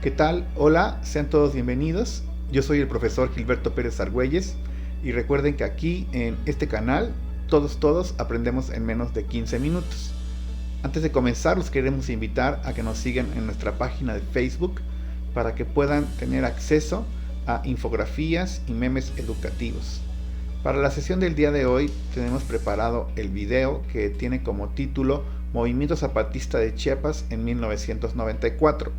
¿Qué tal? Hola, sean todos bienvenidos. Yo soy el profesor Gilberto Pérez Argüelles y recuerden que aquí en este canal todos aprendemos en menos de 15 minutos. Antes de comenzar los queremos invitar a que nos sigan en nuestra página de Facebook para que puedan tener acceso a infografías y memes educativos. Para la sesión del día de hoy tenemos preparado el video que tiene como título Movimiento Zapatista de Chiapas en 1994.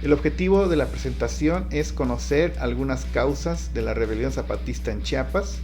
El objetivo de la presentación es conocer algunas causas de la rebelión zapatista en Chiapas.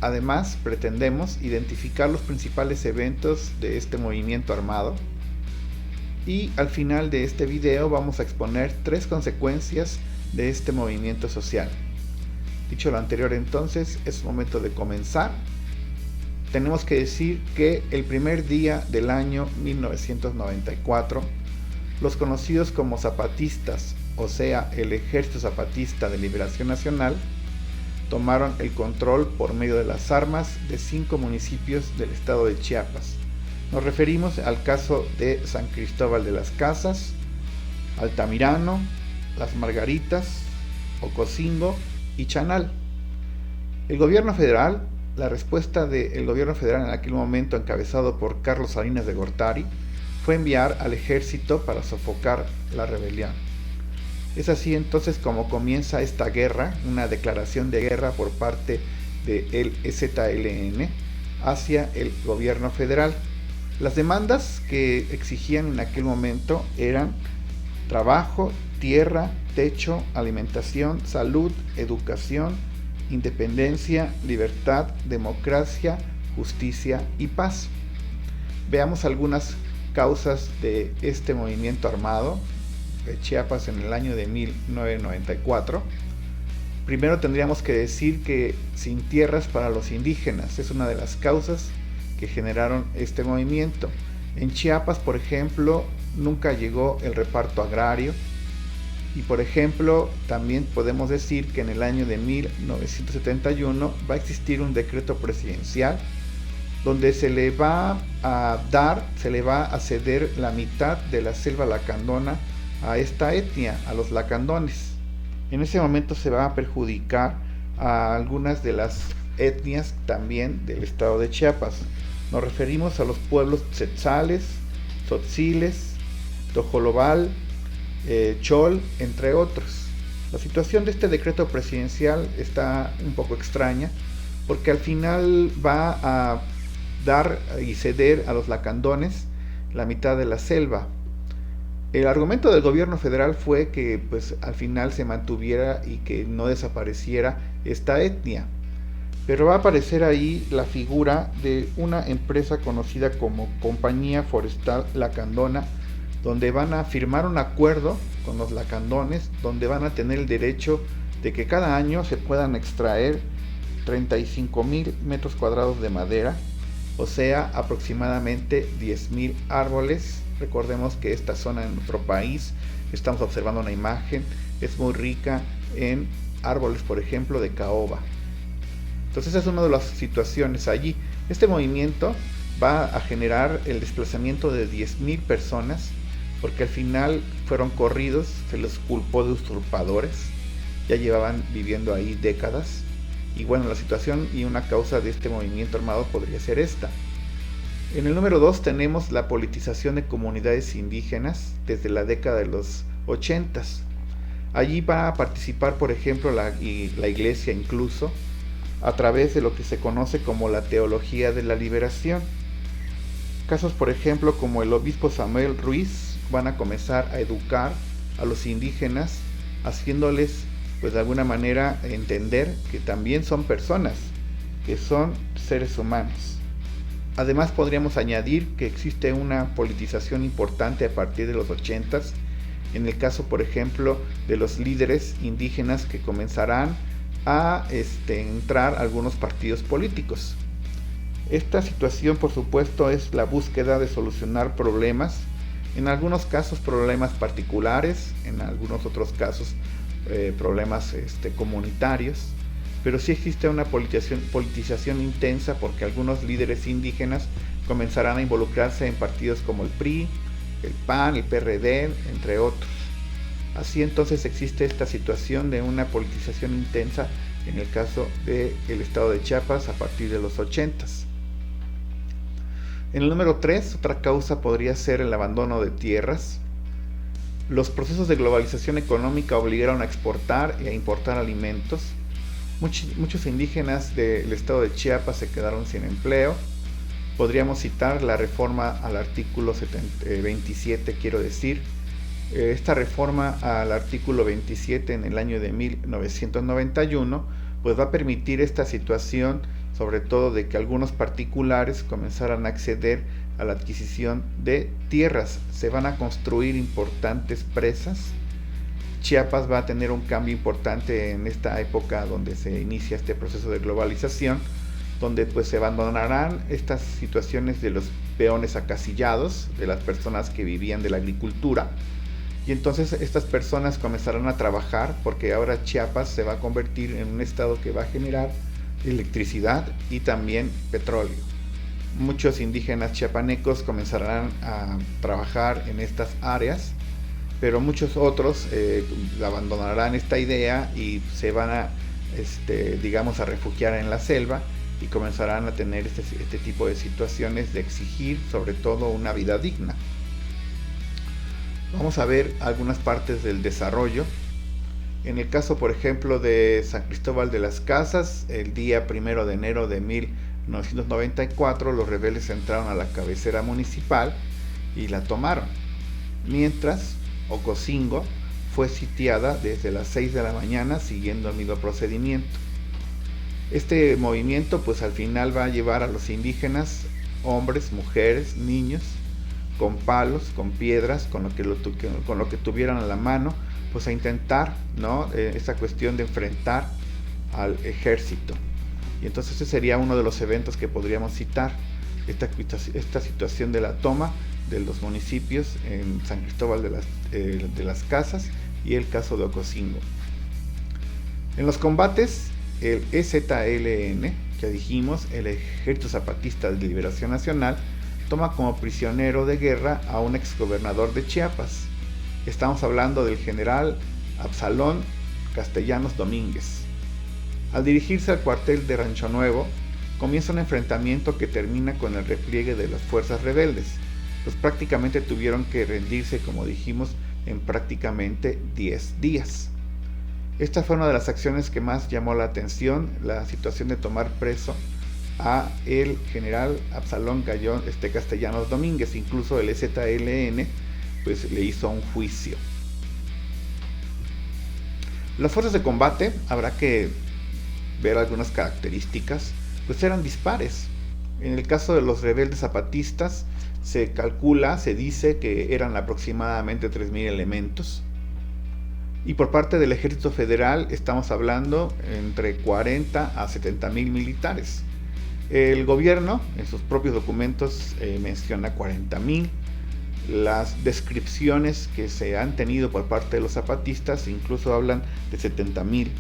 Además, pretendemos identificar los principales eventos de este movimiento armado. Y al final de este video vamos a exponer 3 consecuencias de este movimiento social. Dicho lo anterior, entonces, es momento de comenzar. Tenemos que decir que el primer día del año 1994, los conocidos como zapatistas, o sea, el Ejército Zapatista de Liberación Nacional, tomaron el control por medio de las armas de 5 municipios del estado de Chiapas. Nos referimos al caso de San Cristóbal de las Casas, Altamirano, Las Margaritas, Ocosingo y Chanal. El gobierno federal, la respuesta del gobierno federal en aquel momento, encabezado por Carlos Salinas de Gortari, fue enviar al ejército para sofocar la rebelión. Es así entonces como comienza esta guerra, una declaración de guerra por parte del EZLN hacia el gobierno federal. Las demandas que exigían en aquel momento eran trabajo, tierra, techo, alimentación, salud, educación, independencia, libertad, democracia, justicia y paz. Veamos algunas causas de este movimiento armado de Chiapas en el año de 1994. Primero tendríamos que decir que sin tierras para los indígenas es una de las causas que generaron este movimiento. En Chiapas, por ejemplo, nunca llegó el reparto agrario y, por ejemplo, también podemos decir que en el año de 1971 va a existir un decreto presidencial donde se le va a ceder la mitad de la selva lacandona a esta etnia, a los lacandones. En ese momento se va a perjudicar a algunas de las etnias también del estado de Chiapas. Nos referimos a los pueblos tzetzales, tzotziles, tojolobal, chol, entre otros. La situación de este decreto presidencial está un poco extraña porque al final va a dar y ceder a los lacandones la mitad de la selva. El argumento del gobierno federal fue que al final se mantuviera y que no desapareciera esta etnia. Pero va a aparecer ahí la figura de una empresa conocida como Compañía Forestal Lacandona, donde van a firmar un acuerdo con los lacandones, donde van a tener el derecho de que cada año se puedan extraer 35,000 metros cuadrados de madera, o sea, aproximadamente 10,000 árboles. Recordemos que esta zona en nuestro país, estamos observando una imagen, es muy rica en árboles, por ejemplo, de caoba. Entonces esa es una de las situaciones allí. Este movimiento va a generar el desplazamiento de 10,000 personas, porque al final fueron corridos, se les culpó de usurpadores, ya llevaban viviendo ahí décadas. Y bueno, la situación y una causa de este movimiento armado podría ser esta. En el número 2 tenemos la politización de comunidades indígenas desde la década de los 80. Allí va a participar, por ejemplo, la iglesia incluso, a través de lo que se conoce como la teología de la liberación. Casos, por ejemplo, como el obispo Samuel Ruiz van a comenzar a educar a los indígenas, haciéndoles de alguna manera entender que también son personas, que son seres humanos. Además podríamos añadir que existe una politización importante a partir de los 80s, en el caso por ejemplo de los líderes indígenas que comenzarán a entrar a algunos partidos políticos. Esta situación por supuesto es la búsqueda de solucionar problemas, en algunos casos problemas particulares, en algunos otros casos problemas comunitarios, pero sí existe una politización intensa porque algunos líderes indígenas comenzarán a involucrarse en partidos como el PRI, el PAN, el PRD, entre otros. Así entonces existe esta situación de una politización intensa en el caso del estado de Chiapas a partir de los 80s. En el número 3, otra causa podría ser el abandono de tierras. Los procesos de globalización económica obligaron a exportar y a importar alimentos. Muchos indígenas del estado de Chiapas se quedaron sin empleo. Podríamos citar la reforma al artículo 27, quiero decir. Esta reforma al artículo 27 en el año de 1991 pues va a permitir esta situación, sobre todo de que algunos particulares comenzaran a acceder a la adquisición de tierras. Se van a construir importantes presas. Chiapas va a tener un cambio importante en esta época donde se inicia este proceso de globalización, donde pues se abandonarán estas situaciones de los peones acasillados, de las personas que vivían de la agricultura, y entonces estas personas comenzarán a trabajar, porque ahora Chiapas se va a convertir en un estado que va a generar electricidad y también petróleo. Muchos indígenas chiapanecos comenzarán a trabajar en estas áreas, pero muchos otros abandonarán esta idea y se van a, digamos, a refugiar en la selva y comenzarán a tener este tipo de situaciones de exigir sobre todo una vida digna. Vamos a ver algunas partes del desarrollo. En el caso, por ejemplo, de San Cristóbal de las Casas, el día 1 de enero de 1994, los rebeldes entraron a la cabecera municipal y la tomaron, mientras Ocosingo fue sitiada desde las 6 de la mañana siguiendo el mismo procedimiento. Este movimiento pues al final va a llevar a los indígenas, hombres, mujeres, niños, con palos, con piedras, con lo que tuvieran a la mano, pues a intentar, ¿no?, esa cuestión de enfrentar al ejército. Y entonces ese sería uno de los eventos que podríamos citar, esta situación de la toma de los municipios en San Cristóbal de las Casas y el caso de Ocosingo. En los combates, el EZLN, que dijimos, el Ejército Zapatista de Liberación Nacional, toma como prisionero de guerra a un exgobernador de Chiapas. Estamos hablando del general Absalón Castellanos Domínguez. Al dirigirse al cuartel de Rancho Nuevo, comienza un enfrentamiento que termina con el repliegue de las fuerzas rebeldes, pues prácticamente tuvieron que rendirse, como dijimos, en prácticamente 10 días. Esta fue una de las acciones que más llamó la atención, la situación de tomar preso a el general Absalón Castellanos Domínguez. Incluso el EZLN pues le hizo un juicio. Las fuerzas de combate, habrá que ver algunas características, pues eran dispares. En el caso de los rebeldes zapatistas se dice que eran aproximadamente 3,000 elementos, y por parte del Ejército Federal estamos hablando entre 40 a 70,000 militares. El gobierno en sus propios documentos menciona 40,000. Las descripciones que se han tenido por parte de los zapatistas incluso hablan de 70,000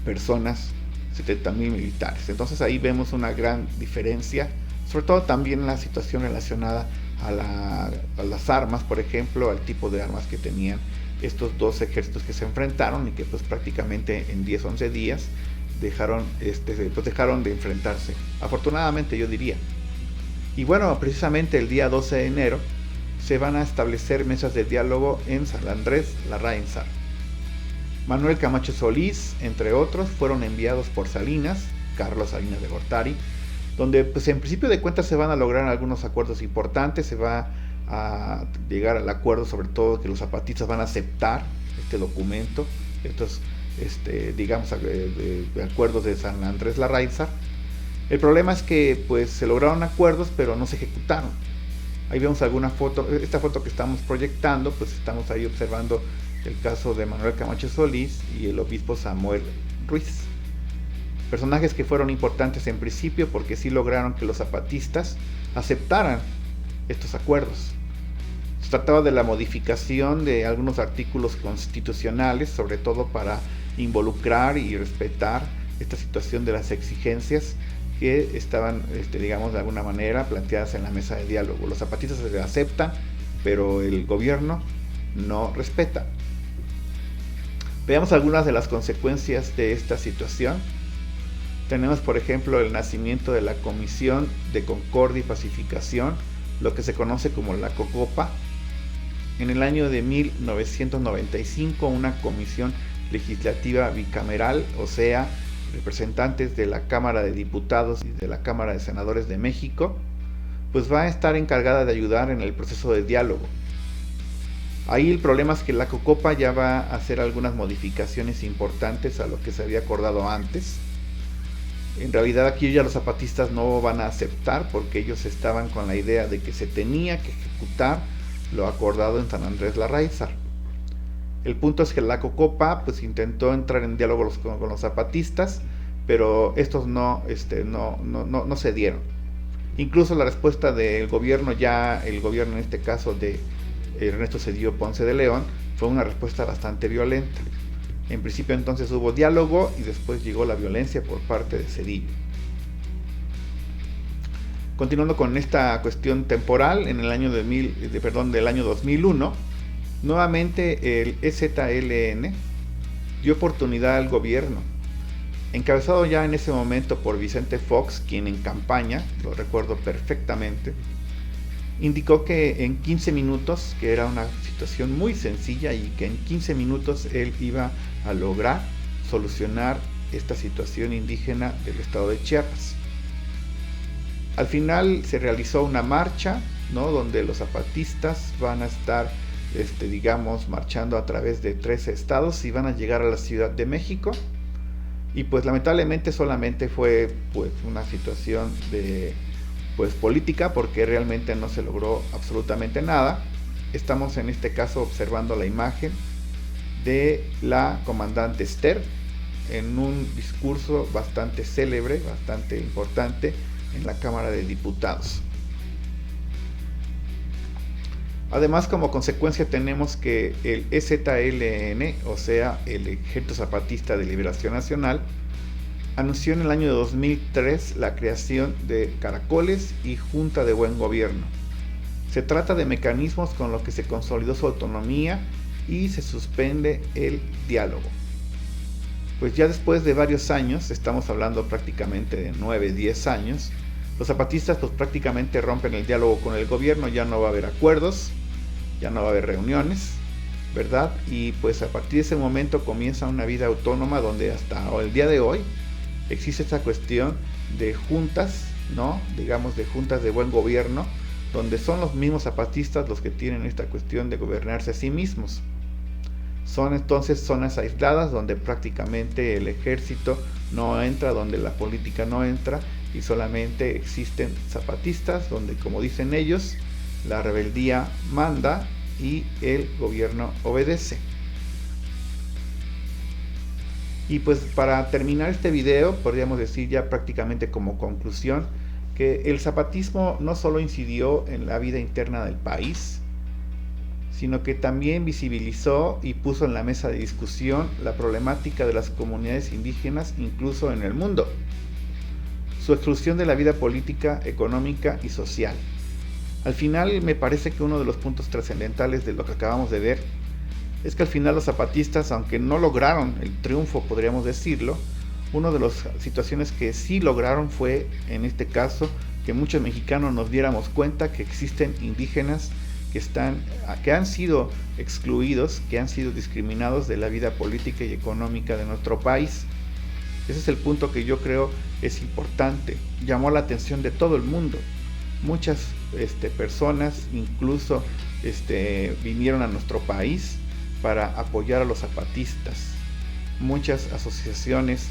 personas, 70,000 militares. Entonces ahí vemos una gran diferencia, sobre todo también la situación relacionada a las armas, por ejemplo, al tipo de armas que tenían estos dos ejércitos que se enfrentaron y que pues prácticamente en 10-11 días dejaron de enfrentarse, afortunadamente, yo diría. Y bueno, precisamente el día 12 de enero se van a establecer mesas de diálogo en San Andrés Larraínzar. Manuel Camacho Solís, entre otros, fueron enviados por Salinas, Carlos Salinas de Gortari, donde pues en principio de cuentas se van a lograr algunos acuerdos importantes. Se va a llegar al acuerdo, sobre todo, que los zapatistas van a aceptar este documento, estos digamos acuerdos de San Andrés Larraínzar. El problema es que pues se lograron acuerdos pero no se ejecutaron. Ahí vemos alguna foto, esta foto que estamos proyectando, pues estamos ahí observando el caso de Manuel Camacho Solís y el obispo Samuel Ruiz, personajes que fueron importantes en principio porque sí lograron que los zapatistas aceptaran estos acuerdos. Se trataba de la modificación de algunos artículos constitucionales, sobre todo para involucrar y respetar esta situación de las exigencias que estaban, digamos, de alguna manera planteadas en la mesa de diálogo. Los zapatistas se aceptan, pero el gobierno no respeta. Veamos algunas de las consecuencias de esta situación. Tenemos, por ejemplo, el nacimiento de la Comisión de Concordia y Pacificación, lo que se conoce como la COCOPA. En el año de 1995, una comisión legislativa bicameral, o sea, representantes de la Cámara de Diputados y de la Cámara de Senadores de México, pues va a estar encargada de ayudar en el proceso de diálogo. Ahí el problema es que la COCOPA ya va a hacer algunas modificaciones importantes a lo que se había acordado antes. En realidad aquí ya los zapatistas no van a aceptar, porque ellos estaban con la idea de que se tenía que ejecutar lo acordado en San Andrés Larráizar. El punto es que la COCOPA pues intentó entrar en diálogo con los zapatistas, pero estos no cedieron. Incluso la respuesta del gobierno, el gobierno en este caso de Ernesto Zedillo Ponce de León, fue una respuesta bastante violenta. En principio entonces hubo diálogo y después llegó la violencia por parte de Zedillo. Continuando con esta cuestión temporal, en el año del año 2001, nuevamente el EZLN dio oportunidad al gobierno, encabezado ya en ese momento por Vicente Fox, quien en campaña, lo recuerdo perfectamente, indicó que en 15 minutos, que era una situación muy sencilla y que en 15 minutos él iba a lograr solucionar esta situación indígena del estado de Chiapas. Al final se realizó una marcha, ¿no?, donde los zapatistas van a estar, marchando a través de 13 estados y van a llegar a la Ciudad de México. Y pues lamentablemente solamente fue pues una situación de política, porque realmente no se logró absolutamente nada. Estamos en este caso observando la imagen de la comandante Esther en un discurso bastante célebre, bastante importante en la Cámara de Diputados. Además, como consecuencia tenemos que el EZLN, o sea, el Ejército Zapatista de Liberación Nacional, anunció en el año de 2003 la creación de caracoles y Junta de Buen Gobierno. Se trata de mecanismos con los que se consolidó su autonomía y se suspende el diálogo. Pues ya después de varios años, estamos hablando prácticamente de 9-10 años, los zapatistas pues prácticamente rompen el diálogo con el gobierno. Ya no va a haber acuerdos, ya no va a haber reuniones, ¿verdad? Y pues a partir de ese momento comienza una vida autónoma donde hasta el día de hoy existe esta cuestión de juntas, ¿no?, digamos de juntas de buen gobierno, donde son los mismos zapatistas los que tienen esta cuestión de gobernarse a sí mismos. Son entonces zonas aisladas donde prácticamente el ejército no entra, donde la política no entra, y solamente existen zapatistas, donde, como dicen ellos, la rebeldía manda y el gobierno obedece. Y pues para terminar este video, podríamos decir ya prácticamente como conclusión, que el zapatismo no solo incidió en la vida interna del país, sino que también visibilizó y puso en la mesa de discusión la problemática de las comunidades indígenas incluso en el mundo, su exclusión de la vida política, económica y social. Al final me parece que uno de los puntos trascendentales de lo que acabamos de ver es que al final los zapatistas, aunque no lograron el triunfo, podríamos decirlo, una de las situaciones que sí lograron fue, en este caso, que muchos mexicanos nos diéramos cuenta que existen indígenas que han sido excluidos, que han sido discriminados de la vida política y económica de nuestro país. Ese es el punto que yo creo es importante. Llamó la atención de todo el mundo. Muchas personas incluso vinieron a nuestro país para apoyar a los zapatistas. Muchas asociaciones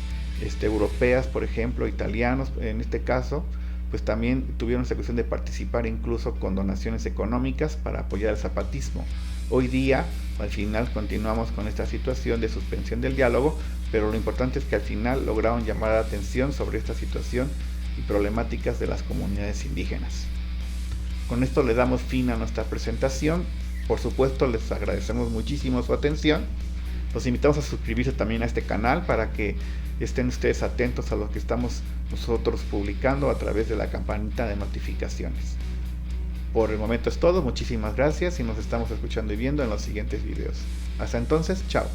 europeas, por ejemplo, italianos en este caso, pues también tuvieron esa cuestión de participar incluso con donaciones económicas para apoyar el zapatismo. Hoy día, al final, continuamos con esta situación de suspensión del diálogo, pero lo importante es que al final lograron llamar la atención sobre esta situación y problemáticas de las comunidades indígenas. Con esto le damos fin a nuestra presentación. Por supuesto, les agradecemos muchísimo su atención. Los invitamos a suscribirse también a este canal para que estén ustedes atentos a lo que estamos nosotros publicando a través de la campanita de notificaciones. Por el momento es todo, muchísimas gracias y nos estamos escuchando y viendo en los siguientes videos. Hasta entonces, chao.